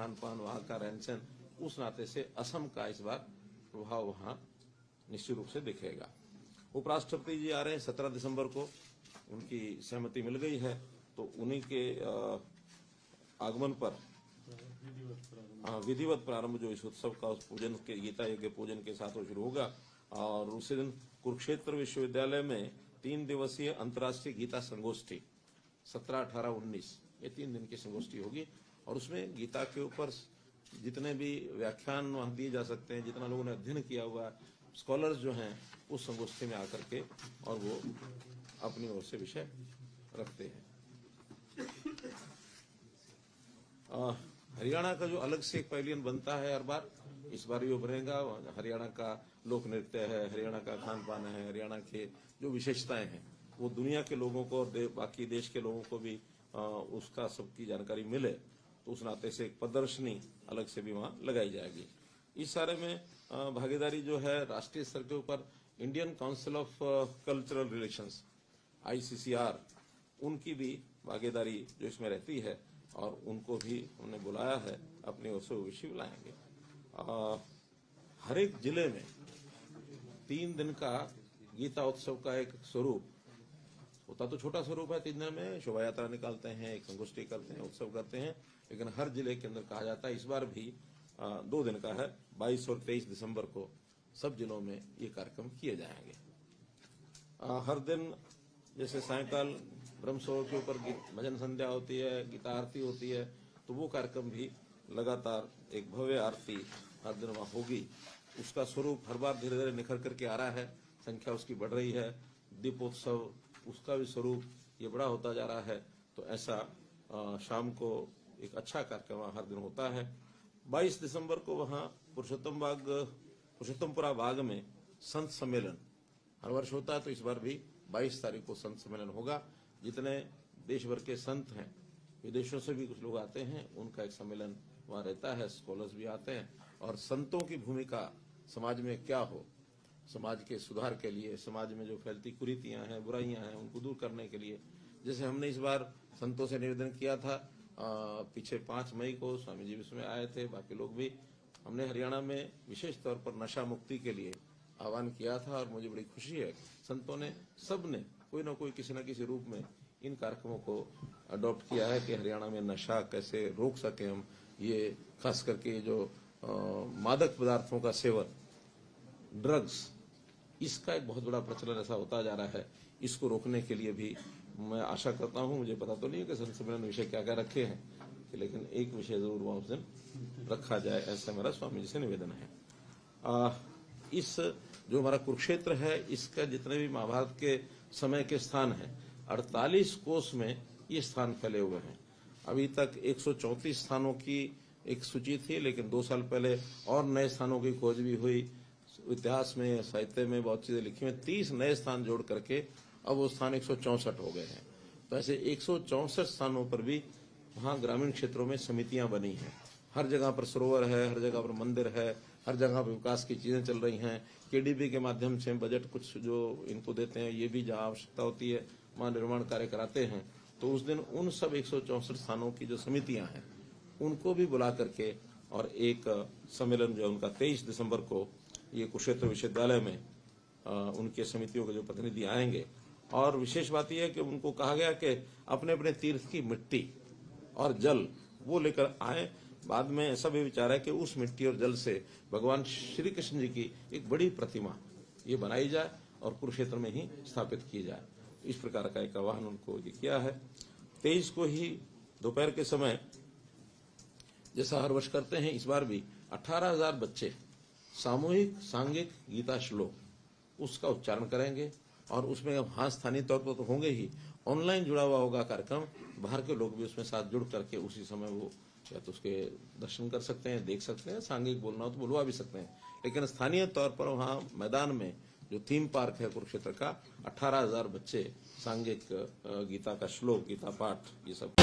खान पान, वहाँ का रहन सहन, उस नाते से असम का इस बार प्रभाव वहाँ निश्चित रूप से दिखेगा। उपराष्ट्रपति जी आ रहे हैं 17 दिसंबर को, उनकी सहमति मिल गई है, तो उन्हीं के आगमन पर विधिवत प्रारंभ जो इस उत्सव का उस पूजन के गीता यज्ञ पूजन के साथ वो शुरू होगा। और उसी दिन कुरुक्षेत्र विश्वविद्यालय में 3 दिवसीय अंतर्राष्ट्रीय गीता संगोष्ठी 17, 18, 19 ये 3 दिन की संगोष्ठी होगी। और उसमें गीता के ऊपर जितने भी व्याख्यान वहां दिए जा सकते हैं, जितना लोगों ने अध्ययन किया हुआ, स्कॉलर्स जो हैं उस संगोष्ठी में आकर के और वो अपनी ओर से विषय रखते हैं। हरियाणा का जो अलग से एक पैविलियन बनता है हर बार, इस बार ये उभरेगा। हरियाणा का लोक नृत्य है, हरियाणा का खान पान है, हरियाणा के जो विशेषताएं हैं वो दुनिया के लोगों को और बाकी देश के लोगों को भी उसका सबकी जानकारी मिले, तो उस नाते से एक प्रदर्शनी अलग से भी वहां लगाई जाएगी। इस सारे में भागीदारी जो है राष्ट्रीय स्तर के ऊपर Indian council of cultural relations ICCR, उनकी भी भागीदारी जो इसमें रहती है और उनको भी उन्होंने बुलाया है, अपनी ओर से विषय बुलाएंगे। हर एक जिले में 3 दिन का गीता उत्सव का एक स्वरूप होता, तो छोटा स्वरूप है। 3 दिन में शोभा यात्रा निकालते हैं, एक संगोष्ठी करते हैं, उत्सव करते हैं, लेकिन हर जिले के अंदर कहा जाता है। इस बार भी 2 दिन का है, 22 और 23 दिसंबर को सब जिलों में ये कार्यक्रम किए जाएंगे। हर दिन जैसे सायंकाल ब्रह्मसरोवर के ऊपर भजन संध्या होती है, गीता आरती होती है, तो वो कार्यक्रम भी लगातार एक भव्य आरती हर दिन वहाँ होगी। उसका स्वरूप हर बार धीरे धीरे निखर करके आ रहा है, संख्या उसकी बढ़ रही है। दीपोत्सव, उसका भी स्वरूप ये बड़ा होता जा रहा है। तो ऐसा शाम को एक अच्छा कार्यक्रम हर दिन होता है। 22 दिसंबर को वहाँ पुरुषोत्तमपुरा बाग में संत सम्मेलन हर वर्ष होता है, तो इस बार भी 22 तारीख को संत सम्मेलन होगा। जितने देश भर के संत हैं, विदेशों से भी कुछ लोग आते हैं, उनका एक सम्मेलन वहाँ रहता है, स्कॉलर्स भी आते हैं। और संतों की भूमिका समाज में क्या हो, समाज के सुधार के लिए, समाज में जो फैलती कुरीतियां हैं, बुराइयां हैं, उनको दूर करने के लिए, जैसे हमने इस बार संतों से निवेदन किया था, पीछे 5 मई को स्वामी जी उसमें आए थे, बाकी लोग भी, हमने हरियाणा में विशेष तौर पर नशा मुक्ति के लिए आह्वान किया था। और मुझे बड़ी खुशी है, संतों ने, सब ने कोई ना कोई किसी न किसी रूप में इन कार्यक्रमों को अडॉप्ट किया है कि हरियाणा में नशा कैसे रोक सके हम। ये खास करके जो मादक पदार्थों का सेवन, ड्रग्स, इसका एक बहुत बड़ा प्रचलन ऐसा होता जा रहा है। इसको रोकने के लिए भी मैं आशा करता हूं, मुझे पता तो नहीं है कि संत सम्मेलन विषय क्या क्या रखे हैं, लेकिन एक विषय जरूर वहां उस दिन रखा जाए, ऐसा मेरा स्वामी जी से निवेदन है। इस जो हमारा कुरुक्षेत्र है, इसका जितने भी महाभारत के समय के स्थान हैं, 48 कोस में ये स्थान फैले हुए हैं। अभी तक 134 स्थानों की एक सूची थी, लेकिन 2 साल पहले और नए स्थानों की खोज भी हुई। इतिहास में, साहित्य में बहुत चीजें लिखी हुई, 30 नए स्थान जोड़ करके अब वो स्थान 164 हो गए हैं। तो ऐसे 164 स्थानों पर भी वहाँ ग्रामीण क्षेत्रों में समितियां बनी हैं। हर जगह पर सरोवर है, हर जगह पर मंदिर है, हर जगह पर विकास की चीजें चल रही हैं। KDB के माध्यम से बजट कुछ जो इनको देते हैं, ये भी जहाँ आवश्यकता होती है वहाँ निर्माण कार्य कराते हैं। तो उस दिन उन सब 164 स्थानों की जो समितियां हैं उनको भी बुला करके और एक सम्मेलन जो उनका 23 दिसंबर को ये कुरुक्षेत्र विश्वविद्यालय में उनके समितियों के जो प्रतिनिधि आएंगे। और विशेष बात यह है कि उनको कहा गया कि अपने अपने तीर्थ की मिट्टी और जल वो लेकर आए। बाद में ऐसा भी विचार है कि उस मिट्टी और जल से भगवान श्री कृष्ण जी की एक बड़ी प्रतिमा ये बनाई जाए और कुरुक्षेत्र में ही स्थापित की जाए। इस प्रकार का एक आह्वान उनको ये किया है। 23 को ही दोपहर के समय, जैसा हर वर्ष करते हैं, इस बार भी 18,000 बच्चे सामूहिक सांघिक गीता श्लोक उसका उच्चारण करेंगे। और उसमें हाँ स्थानीय तौर पर तो होंगे ही, ऑनलाइन जुड़ा हुआ होगा कार्यक्रम, बाहर के लोग भी उसमें साथ जुड़ करके उसी समय वो या तो उसके दर्शन कर सकते हैं, देख सकते हैं, सांघिक बोलना हो तो बुलवा भी सकते हैं। लेकिन स्थानीय तौर पर वहाँ मैदान में जो थीम पार्क है कुरुक्षेत्र का, 18,000 बच्चे सांघिक गीता का श्लोक, गीता पाठ, ये सब